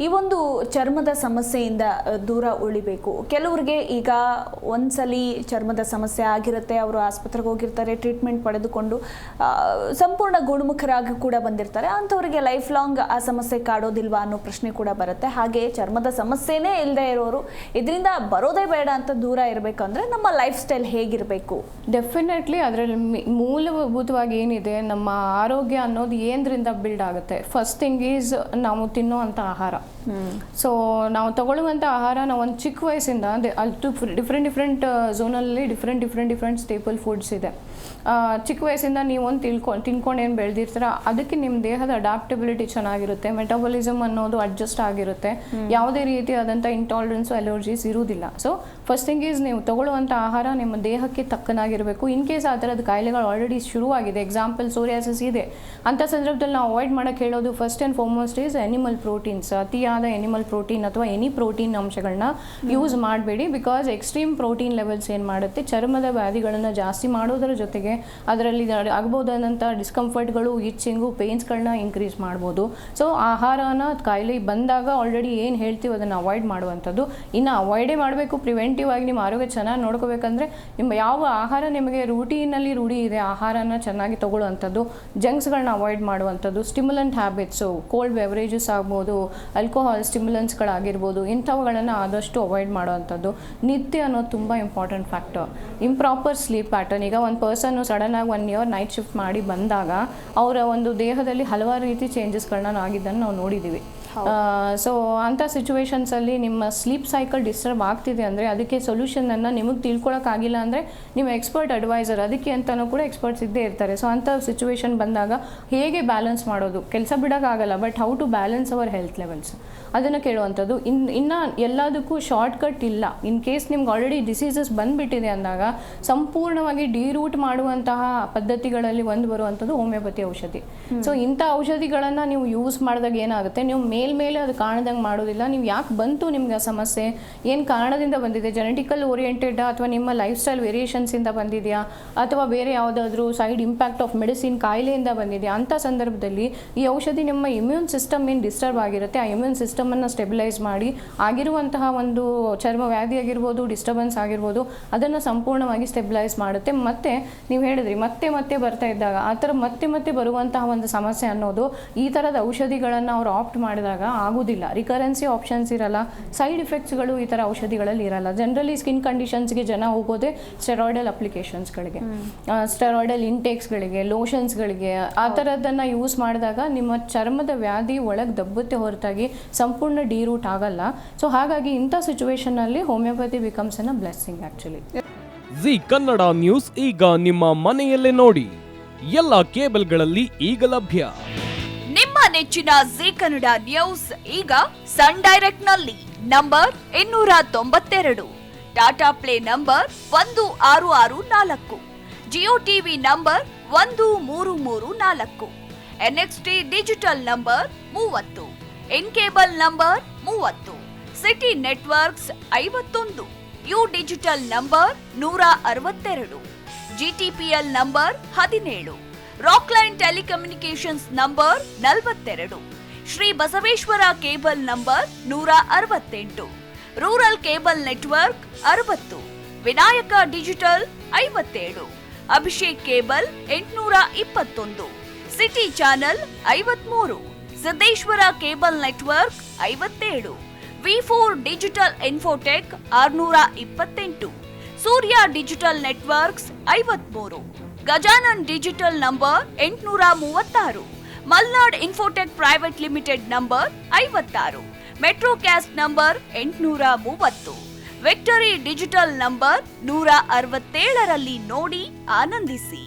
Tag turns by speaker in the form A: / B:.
A: ಈ ಒಂದು ಚರ್ಮದ ಸಮಸ್ಯೆಯಿಂದ ದೂರ ಉಳಿಬೇಕು. ಕೆಲವರಿಗೆ ಈಗ ಒಂದ್ಸಲಿ ಚರ್ಮದ ಸಮಸ್ಯೆ ಆಗಿರುತ್ತೆ, ಅವರು ಆಸ್ಪತ್ರೆಗೆ ಹೋಗಿರ್ತಾರೆ, ಟ್ರೀಟ್ಮೆಂಟ್ ಪಡೆದುಕೊಂಡು ಸಂಪೂರ್ಣ ಗುಣಮುಖರಾಗಿ ಕೂಡ ಬಂದಿರ್ತಾರೆ. ಅಂಥವರಿಗೆ ಲೈಫ್ ಲಾಂಗ್ ಆ ಸಮಸ್ಯೆ ಕಾಡೋದಿಲ್ವಾ ಅನ್ನೋ ಪ್ರಶ್ನೆ ಕೂಡ ಬರುತ್ತೆ. ಹಾಗೆ ಚರ್ಮದ ಸಮಸ್ಯೆನೇ ಇಲ್ಲದೆ ಇರೋರು ಇದರಿಂದ ಬರೋದೇ ಬೇಡ ಅಂತ ದೂರ ಇರಬೇಕಂದ್ರೆ ನಮ್ಮ ಲೈಫ್ ಸ್ಟೈಲ್ ಹೇಗಿರಬೇಕು?
B: ಡೆಫಿನೆಟ್ಲಿ ಅದರಲ್ಲಿ ಮೂಲಭೂತವಾಗಿ ಏನಿದೆ, ನಮ್ಮ ಆರೋಗ್ಯ ಅನ್ನೋದು ಏನರಿಂದ ಬಿಲ್ಡ್ ಆಗುತ್ತೆ. ಫಸ್ಟ್ ಥಿಂಗ್ ಈಸ್ ನಾವು ತಿನ್ನುವಂಥ ಆಹಾರ. ಸೊ ನಾವು ತಗೊಳ್ಳುವಂಥ ಆಹಾರ ನಾವು ಒಂದು ಚಿಕ್ಕ ವಯಸ್ಸಿಂದ ಅಲ್ಲಿ ಡಿಫ್ರೆಂಟ್ ಝೋನಲ್ಲಿ ಡಿಫ್ರೆಂಟ್ ಸ್ಟೇಪಲ್ ಫುಡ್ಸ್ ಇದೆ. ಚಿಕ್ಕ ವಯಸ್ಸಿಂದ ನೀವು ಒಂದು ತಿನ್ಕೊಂಡು ಏನು ಬೆಳೆದಿರ್ತೀರ ಅದಕ್ಕೆ ನಿಮ್ಮ ದೇಹದ ಅಡಾಪ್ಟಬಿಲಿಟಿ ಚೆನ್ನಾಗಿರುತ್ತೆ, ಮೆಟಾಬಲಿಸಮ್ ಅನ್ನೋದು ಅಡ್ಜಸ್ಟ್ ಆಗಿರುತ್ತೆ, ಯಾವುದೇ ರೀತಿಯಾದಂಥ ಇಂಟಾಲರೆನ್ಸು ಅಲರ್ಜೀಸ್ ಇರುವುದಿಲ್ಲ. ಸೊ ಫಸ್ಟ್ ಥಿಂಗ್ ಈಸ್ ನೀವು ತಗೊಳ್ಳುವಂಥ ಆಹಾರ ನಿಮ್ಮ ದೇಹಕ್ಕೆ ತಕ್ಕನಾಗಿರಬೇಕು. ಇನ್ ಕೇಸ್ ಆ ಥರದ ಕಾಯಿಲೆಗಳು ಆಲ್ರೆಡಿ ಶುರುವಾಗಿದೆ, ಎಕ್ಸಾಂಪಲ್ ಸೋರಿಯಾಸಿಸ್ ಇದೆ, ಅಂಥ ಸಂದರ್ಭದಲ್ಲಿ ನಾವು ಅವಾಯ್ಡ್ ಮಾಡೋಕ್ಕೆ ಹೇಳೋದು first and foremost is animal proteins. ಅತಿಯಾದ ಎನಿಮಲ್ ಪ್ರೋಟೀನ್ ಅಥವಾ ಎನಿ ಪ್ರೋಟೀನ್ ಅಂಶಗಳನ್ನ ಯೂಸ್ ಮಾಡಬೇಡಿ. ಬಿಕಾಸ್ ಎಕ್ಸ್ಟ್ರೀಮ್ ಪ್ರೋಟೀನ್ ಲೆವೆಲ್ಸ್ ಏನು ಮಾಡುತ್ತೆ, ಚರ್ಮದ ವ್ಯಾಧಿಗಳನ್ನು ಜಾಸ್ತಿ ಮಾಡೋದರ ಜೊತೆಗೆ ಅದರಲ್ಲಿ ಆಗ್ಬೋದಾದಂಥ ಡಿಸ್ಕಂಫರ್ಟ್ಗಳು, ಇಚ್ಚಿಂಗು, ಪೇನ್ಸ್ಗಳನ್ನ ಇನ್ಕ್ರೀಸ್ ಮಾಡ್ಬೋದು. ಸೊ ಆಹಾರನ ಕಾಯಿಲೆ ಬಂದಾಗ ಆಲ್ರೆಡಿ ಏನು ಹೇಳ್ತೀವಿ ಅದನ್ನು ಅವಾಯ್ಡ್ ಮಾಡುವಂಥದ್ದು. ಇನ್ನು ಅವಾಯ್ಡೇ ಮಾಡಬೇಕು. ಪ್ರಿವೆಂಟಿವ್ ಆಗಿ ನಿಮ್ಮ ಆರೋಗ್ಯ ಚೆನ್ನಾಗಿ ನೋಡ್ಕೋಬೇಕಂದ್ರೆ ನಿಮ್ಮ ಯಾವ ಆಹಾರ ನಿಮಗೆ ರೂಟೀನಲ್ಲಿ ರೂಢಿ ಇದೆ ಆಹಾರನ ಚೆನ್ನಾಗಿ ತಗೊಳ್ಳುವಂಥದ್ದು, ಜಂಕ್ಸ್ಗಳನ್ನ ಅವಾಯ್ಡ್ ಮಾಡುವಂಥದ್ದು, ಸ್ಟಿಮ್ಯುಲೆಂಟ್ ಹ್ಯಾಬಿಟ್ಸು, ಕೋಲ್ಡ್ ಬೆವರೇಜಸ್ ಆಗ್ಬೋದು, ಆಲ್ಕೋಹಾಲ್ ಸ್ಟಿಮ್ಯುಲೆಂಟ್ಸ್ಗಳಾಗಿರ್ಬೋದು, ಇಂಥವುಗಳನ್ನು ಆದಷ್ಟು ಅವಾಯ್ಡ್ ಮಾಡುವಂಥದ್ದು. ನಿದ್ದೆ ಅನ್ನೋದು ತುಂಬ important factor. Improper sleep pattern. ಈಗ ಒಂದು ಪರ್ಸನ್ನು ಸಡನ್ನಾಗಿ 1 year ನೈಟ್ ಶಿಫ್ಟ್ ಮಾಡಿ ಬಂದಾಗ ಅವರ ಒಂದು ದೇಹದಲ್ಲಿ ಹಲವಾರು ರೀತಿ ಚೇಂಜಸ್ಗಳನ್ನ ಆಗಿದ್ದನ್ನು ನಾವು ನೋಡಿದ್ದೀವಿ. ಸೊ ಅಂಥ ಸಿಚುವೇಶನ್ಸಲ್ಲಿ ನಿಮ್ಮ ಸ್ಲೀಪ್ ಸೈಕಲ್ ಡಿಸ್ಟರ್ಬ್ ಆಗ್ತಿದೆ ಅಂದರೆ ಅದಕ್ಕೆ ಸೊಲ್ಯೂಷನನ್ನು ನಿಮಗೆ ತಿಳ್ಕೊಳಕ್ಕಾಗಿಲ್ಲ ಅಂದರೆ ನಿಮ್ಮ ಎಕ್ಸ್ಪರ್ಟ್ ಅಡ್ವೈಸರ್, ಅದಕ್ಕೆ ಅಂತಲೂ ಕೂಡ ಎಕ್ಸ್ಪರ್ಟ್ಸ್ ಇದ್ದೇ ಇರ್ತಾರೆ. ಸೊ ಅಂಥ ಸಿಚುವೇಶನ್ ಬಂದಾಗ ಹೇಗೆ ಬ್ಯಾಲೆನ್ಸ್ ಮಾಡೋದು, ಕೆಲಸ ಬಿಡೋಕ್ಕಾಗಲ್ಲ, but how to balance our health levels ಅದನ್ನು ಕೇಳುವಂಥದ್ದು. ಇನ್ನು ಎಲ್ಲದಕ್ಕೂ ಶಾರ್ಟ್ಕಟ್ ಇಲ್ಲ. ಇನ್ ಕೇಸ್ ನಿಮ್ಗೆ ಆಲ್ರೆಡಿ ಡಿಸೀಸಸ್ ಬಂದುಬಿಟ್ಟಿದೆ ಅಂದಾಗ ಸಂಪೂರ್ಣವಾಗಿ ಡಿರೂಟ್ ಮಾಡುವಂತಹ ಪದ್ಧತಿಗಳಲ್ಲಿ ಒಂದು ಬರುವಂಥದ್ದು ಹೋಮಿಯೋಪತಿ ಔಷಧಿ. ಸೊ ಇಂಥ ಔಷಧಿಗಳನ್ನು ನೀವು ಯೂಸ್ ಮಾಡಿದಾಗ ಏನಾಗುತ್ತೆ, ನೀವು ಮೇಲ್ಮೇಲೆ ಅದು ಕಾಣದಂಗೆ ಮಾಡೋದಿಲ್ಲ. ನೀವು ಯಾಕೆ ಬಂತು ನಿಮ್ಗೆ ಆ ಸಮಸ್ಯೆ, ಏನು ಕಾರಣದಿಂದ ಬಂದಿದೆ, ಜೆನೆಟಿಕಲ್ ಓರಿಯೆಂಟೆಡ್ ಅಥವಾ ನಿಮ್ಮ ಲೈಫ್ ಸ್ಟೈಲ್ ವೇರಿಯೇಷನ್ಸಿಂದ ಬಂದಿದೆಯಾ ಅಥವಾ ಬೇರೆ ಯಾವುದಾದ್ರೂ ಸೈಡ್ ಇಂಪ್ಯಾಕ್ಟ್ ಆಫ್ ಮೆಡಿಸಿನ್ ಕಾಯಿಲೆಯಿಂದ ಬಂದಿದೆಯಾ, ಅಂಥ ಸಂದರ್ಭದಲ್ಲಿ ಈ ಔಷಧಿ ನಿಮ್ಮ ಇಮ್ಯೂನ್ ಸಿಸ್ಟಮ್ ಏನು ಡಿಸ್ಟರ್ಬ್ ಆಗಿರುತ್ತೆ ಆ ಇಮ್ಯೂನ್ ಸಿಸ್ಟಮನ್ನು ಸ್ಟೆಬಿಲೈಸ್ ಮಾಡಿ ಆಗಿರುವಂತಹ ಒಂದು ಚರ್ಮ ವ್ಯಾಧಿ ಆಗಿರ್ಬೋದು, ಡಿಸ್ಟರ್ಬೆನ್ಸ್ ಆಗಿರ್ಬೋದು, ಅದನ್ನು ಸಂಪೂರ್ಣವಾಗಿ ಸ್ಟೆಬಿಲೈಸ್ ಮಾಡುತ್ತೆ. ಮತ್ತು ನೀವು ಹೇಳಿದ್ರಿ ಮತ್ತೆ ಬರ್ತಾ ಇದ್ದಾಗ ಆ ಥರ ಮತ್ತೆ ಬರುವಂತಹ ಒಂದು ಸಮಸ್ಯೆ ಅನ್ನೋದು ಈ ಥರದ ಔಷಧಿಗಳನ್ನು ಅವ್ರು ಆಪ್ಟ್ ಮಾಡಿದಾಗ ಆಗೋದಿಲ್ಲ. ರಿಕರೆನ್ಸಿ ಆಪ್ಷನ್ಸ್ ಇರಲ್ಲ, ಸೈಡ್ ಇಫೆಕ್ಟ್ಸ್ಗಳು ಈ ಥರ ಔಷಧಿಗಳಲ್ಲಿ ಇರಲ್ಲ. ಜನರಲಿ ಸ್ಕಿನ್ ಕಂಡೀಷನ್ಸ್ಗೆ ಜನ ಹೋಗೋದೇ ಸ್ಟೆರಾಯ್ಡಲ್ ಅಪ್ಲಿಕೇಶನ್ಸ್ಗಳಿಗೆ, ಸ್ಟೆರಾಯ್ಡಲ್ ಇಂಟೇಕ್ಸ್ಗಳಿಗೆ, ಲೋಷನ್ಸ್ಗಳಿಗೆ, ಆ ಥರದ್ದನ್ನು ಯೂಸ್ ಮಾಡಿದಾಗ ನಿಮ್ಮ ಚರ್ಮದ ವ್ಯಾಧಿ ಒಳಗೆ ದಬ್ಬುತ್ತೆ ಹೊರತಾಗಿ ಸಂಪೂರ್ಣ ಡಿರೂಟ್ ಆಗಲ್ಲ. ಸೊ ಹಾಗಾಗಿ ಇಂಥ ಸಿಚುವೇಶನ್ನಲ್ಲಿ homeopathy becomes a blessing actually.
C: Zee Kannada news ಈಗ ನಿಮ್ಮ ಮನೆಯಲ್ಲೇ ನೋಡಿ, ಎಲ್ಲ ಕೇಬಲ್ಗಳಲ್ಲಿ ಈಗ ಲಭ್ಯ.
D: ನಿಮ್ಮ ನೆಚ್ಚಿನ ಜಿ ಕನ್ನಡ ನ್ಯೂಸ್ ಈಗ ಸನ್ ಡೈರೆಕ್ಟ್ ನಲ್ಲಿ number 292, Tata Play number 1664, Jio TV number 1334, NXT digital number 30, in cable number 30, city networks 51, U digital number 162, GTPL number 17, Rockline telecommunications number 42, Shri Basaveshwara cable number 168, rural cable network 60, Vinayaka digital 57, Abhishek cable 821, city channel 53, Siddeshwara cable network 57, ವಿ4 digital infotech 628, Surya digital networks 53, Gajanan digital number 836, Malnad infotech private limited number 56, Metrocast number 830, victory digital number 167ರಲ್ಲಿ ನೋಡಿ ಆನಂದಿಸಿ.